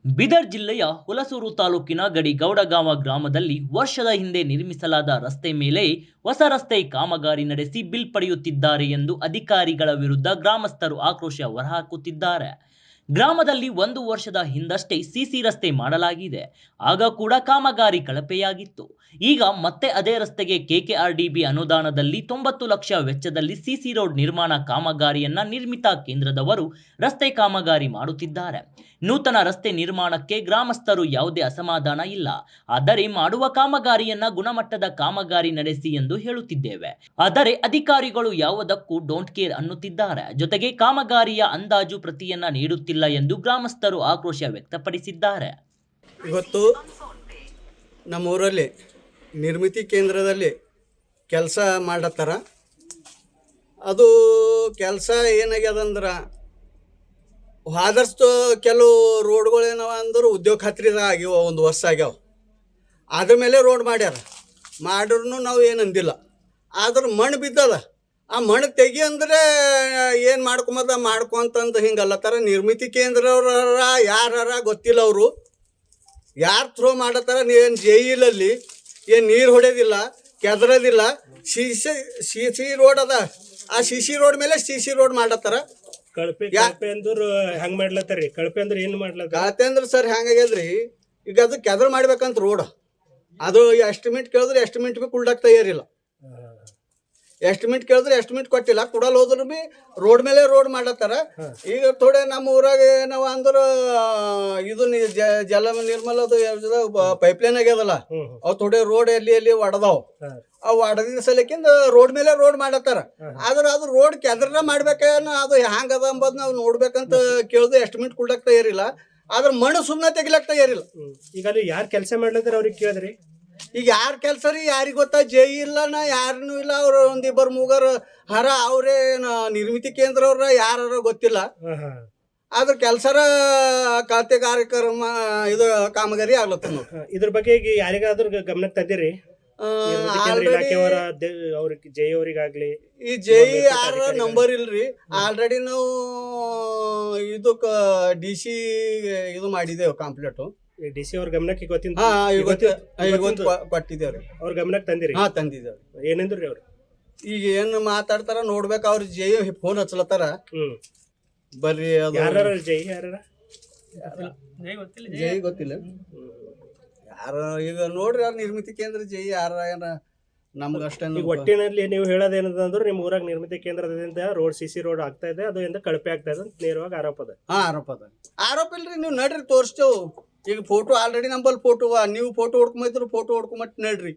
ಬೀದರ್ ಜಿಲ್ಲೆಯ ಹುಲಸೂರು ತಾಲೂಕಿನ ಗಡಿಗೌಡಗಾಂವ ಗ್ರಾಮದಲ್ಲಿ ವರ್ಷದ ಹಿಂದೆ ನಿರ್ಮಿಸಲಾದ ರಸ್ತೆ ಮೇಲೆ ಹೊಸ ರಸ್ತೆ ಕಾಮಗಾರಿ ನಡೆಸಿ ಬಿಲ್ ಪಡೆಯುತ್ತಿದ್ದಾರೆ ಎಂದು ಅಧಿಕಾರಿಗಳ ವಿರುದ್ಧ ಗ್ರಾಮಸ್ಥರು ಆಕ್ರೋಶ ಹೊರಹಾಕುತ್ತಿದ್ದಾರೆ. ಗ್ರಾಮದಲ್ಲಿ 1 ವರ್ಷದ ಹಿಂದಷ್ಟೇ ಸಿಸಿ ರಸ್ತೆ ಮಾಡಲಾಗಿದೆ. ಆಗ ಕೂಡ ಕಾಮಗಾರಿ ಕಳಪೆಯಾಗಿತ್ತು. ಈಗ ಮತ್ತೆ ಅದೇ ರಸ್ತೆಗೆ ಕೆಕೆಆರ್ಡಿಬಿ ಅನುದಾನದಲ್ಲಿ 90 ಲಕ್ಷ ವೆಚ್ಚದಲ್ಲಿ ಸಿಸಿ ರೋಡ್ ನಿರ್ಮಾಣ ಕಾಮಗಾರಿಯನ್ನ ನಿರ್ಮಿತ ಕೇಂದ್ರದವರು ರಸ್ತೆ ಕಾಮಗಾರಿ ಮಾಡುತ್ತಿದ್ದಾರೆ. ನೂತನ ರಸ್ತೆ ನಿರ್ಮಾಣಕ್ಕೆ ಗ್ರಾಮಸ್ಥರು ಯಾವುದೇ ಅಸಮಾಧಾನ ಇಲ್ಲ. ಆದರೆ ಮಾಡುವ ಕಾಮಗಾರಿಯನ್ನ ಗುಣಮಟ್ಟದ ಕಾಮಗಾರಿ ನಡೆಸಿ ಎಂದು ಹೇಳುತ್ತಿದ್ದೇವೆ. ಆದರೆ ಅಧಿಕಾರಿಗಳು ಯಾವುದಕ್ಕೂ ಡೋಂಟ್ ಕೇರ್ ಅನ್ನುತ್ತಿದ್ದಾರೆ. ಜೊತೆಗೆ ಕಾಮಗಾರಿಯ ಅಂದಾಜು ಪ್ರತಿಯನ್ನ ನೀಡುತ್ತಿಲ್ಲ ಎಂದು ಗ್ರಾಮಸ್ಥರು ಆಕ್ರೋಶ ವ್ಯಕ್ತಪಡಿಸಿದ್ದಾರೆ. ಇವತ್ತು ನಮ್ಮೂರಲ್ಲಿ ನಿರ್ಮಿತಿ ಕೇಂದ್ರದಲ್ಲಿ ಕೆಲಸ ಮಾಡತ್ತಾರ. ಅದು ಕೆಲಸ ಏನಾಗ್ಯದಂದ್ರೆ ಆದಷ್ಟು ಕೆಲವು ರೋಡ್ಗಳು ಏನವ ಅಂದ್ರೆ ಉದ್ಯೋಗ ಖಾತ್ರಿದಾಗ ಆಗ್ಯಾವ, 1 ವರ್ಷ ಆಗ್ಯಾವ. ಅದ್ರ ಮೇಲೆ ರೋಡ್ ಮಾಡ್ರೂ ನಾವು ಏನು ಅಂದಿಲ್ಲ. ಆದ್ರೆ ಮಣ್ಣು ಬಿದ್ದದ, ಆ ಮಣ್ಣು ತೆಗಿ ಅಂದರೆ ಏನು ಮಾಡ್ಕೊಂತಂದು ಹಿಂಗಲ್ಲತ್ತಾರ. ನಿರ್ಮಿತಿ ಕೇಂದ್ರವ್ರ ಯಾರ ಗೊತ್ತಿಲ್ಲ, ಅವರು ಯಾರು ಥ್ರೋ ಮಾಡತ್ತಾರ. ಏನು ಜೈಲಲ್ಲಿ ಏನು ನೀರು ಹೊಡೆಯೋದಿಲ್ಲ, ಕೆದರೋದಿಲ್ಲ. ಸಿ ಸಿ ರೋಡ್ ಅದ, ಆ ಸಿ ಸಿ ರೋಡ್ ಮೇಲೆ ಸಿ ಸಿ ರೋಡ್ ಮಾಡತ್ತಾರ. ಕಳಪೆ ಅಂದ್ರ ಹೆಂಗ್ ಮಾಡ್ಲತ್ತಾರಿ? ಕಳಪೆ ಅಂದ್ರೆ ಏನು ಮಾಡ್ಲತ್ತ? ಕಳಪೆ ಅಂದ್ರೆ ಸರ್ ಹೆಂಗಾಗ್ಯದ್ರಿ, ಈಗ ಅದು ಕೆದರ್ ಮಾಡ್ಬೇಕಂತ ರೋಡ್ ಅದು ಎಸ್ಟಿಮೇಟ್ ಕೇಳಿದ್ರೆ ಎಸ್ಟಿಮೇಟ್ ಭೀ ಕುಲ್ಡಾಕ್ ತಯಾರಿಲ್ಲ. ಎಸ್ಟಿಮೇಟ್ ಕೇಳಿದ್ರೆ ಎಸ್ಟಿಮೇಟ್ ಕೊಟ್ಟಿಲ್ಲ, ಕೊಡಲ್ ಹೋದ್ರು ಭೀ ರೋಡ್ ಮೇಲೆ ರೋಡ್ ಮಾಡತ್ತಾರ. ಈಗ ಥೋಡೆ ನಮ್ಮ ಊರಾಗ ಏನವ ಅಂದ್ರೆ ಇದು ಜಲ ನಿರ್ಮಲದು ಪೈಪ್ಲೈನ್ ಆಗ್ಯದಲ್ಲ, ಅವು ಥೋಡೆ ರೋಡ್ ಎಲ್ಲಿ ಒಡದಾವ್. ಅವು ಒಡದಿದ್ದ ಸಲಕ್ಕಿಂದ ರೋಡ್ ಮೇಲೆ ರೋಡ್ ಮಾಡತ್ತಾರ. ಆದ್ರೆ ಅದು ರೋಡ್ ಕೆದರ ಮಾಡ್ಬೇಕೇನೋ ಅದು ಹ್ಯಾಂಗದ ಅಂಬದ್ ನಾವು ನೋಡ್ಬೇಕಂತ ಕೇಳಿದ್ರು ಎಸ್ಟಿಮೇಟ್ ಕೊಡ್ಲಕ್ ತಯಾರಿಲ್ಲ. ಆದ್ರೆ ಮಣ್ಣು ಸುಮ್ಮನೆ ತೆಗಿಲಕ್ ತಯಾರಿಲ್ಲ. ಈಗ ಅಲ್ಲಿ ಯಾರು ಕೆಲಸ ಮಾಡ್ಲತ್ತಾರ ಅವ್ರಿಗೆ ಕೇಳಿದ್ರಿ? ಈಗ ಯಾರು ಕೆಲಸ ರೀ, ಯಾರಿಗೆ ಗೊತ್ತಾ? ಜೈ ಇಲ್ಲನ ಯಾರನ್ನೂ ಇಲ್ಲ. ಅವ್ರು 1-2 ಹರ ಅವ್ರೇ ನಿರ್ಮಿತಿ ಕೇಂದ್ರ ಅವ್ರ ಯಾರ ಗೊತ್ತಿಲ್ಲ. ಆದ್ರೆ ಕೆಲಸರ ಖಾತೆ ಕಾರ್ಯಕ್ರಮ ಇದು ಕಾಮಗಾರಿ ಆಗ್ಲತ್ತ ನೋಡಿ. ಇದ್ರ ಬಗ್ಗೆ ಈಗ ಯಾರಿಗಾದ್ರೂ ಗಮನಕ್ಕೆ ತಂದಿರಿ? ಇಲಾಖೆಯವರ ಅವ್ರಿಗೆ ಜೈ ಅವ್ರಿಗಾಗ್ಲಿ ಈ ಜೈ ಯಾರ ನಂಬರ್ ಇಲ್ರಿ. ಆಲ್ರೆಡಿ ನಾವು ಇದಕ್ಕ DC ಇದು ಮಾಡಿದ್ದೇವೆ ಕಂಪ್ಲೀಟ್. DC ಅವ್ರ ಗಮನಕ್ಕೆ ಕೊಟ್ಟಿದ್ದೇವ್ರಿ. ಅವ್ರ ಗಮನಕ್ಕೆ ತಂದಿರಿ? ತಂದಿದ್ದೇವ್ರಿ. ಏನಂದ್ರಿ ಅವ್ರು? ಈಗ ಏನ್ ಮಾತಾಡ್ತಾರ ನೋಡ್ಬೇಕ. ಅವ್ರ ಜೈ ಫೋನ್ ಹಚ್ಚಲತ್ತಾರ. ಬರ್ರಿ ಅದು ಜೈ ಯಾರ ಜೈ ಗೊತ್ತಿಲ್ಲ ಯಾರ. ಈಗ ನೋಡ್ರಿ ಅವ್ರ ನಿರ್ಮಿತಿ ಕೇಂದ್ರ ಜೈ ಯಾರ ಏನ ನಮ್ಗಷ್ಟೇ. ಒಟ್ಟಿನಲ್ಲಿ ನೀವು ಹೇಳೋದೇನಂದ್ರೆ ನಿಮ್ಮ ಊರಾಗ ನಿರ್ಮಿತಿ ಕೇಂದ್ರದಿಂದ ರೋಡ್ CC ರೋಡ್ ಆಗ್ತಾ ಇದೆ, ಅದು ಎಂದ ಕಳಪೆ ಆಗ್ತಾ ಇದೆ ಅಂತ ನೇರವಾಗಿ ಆರೋಪ ಅದ. ಆರೋಪ ಇಲ್ರಿ. ನೀವು ನಡ್ರಿ ತೋರಿಸ್ತೇವೆ. ಈಗ ಫೋಟೋ ಆಲ್ರೆಡಿ ನಂಬಲ್ಲಿ ಫೋಟೋ ನೀವು ಫೋಟೋ ಹೊಡ್ಕೊಂಬೈತ್ರು, ಫೋಟೋ ಹೊಡ್ಕೊಂಬಟ್ ನಡ್ರಿ.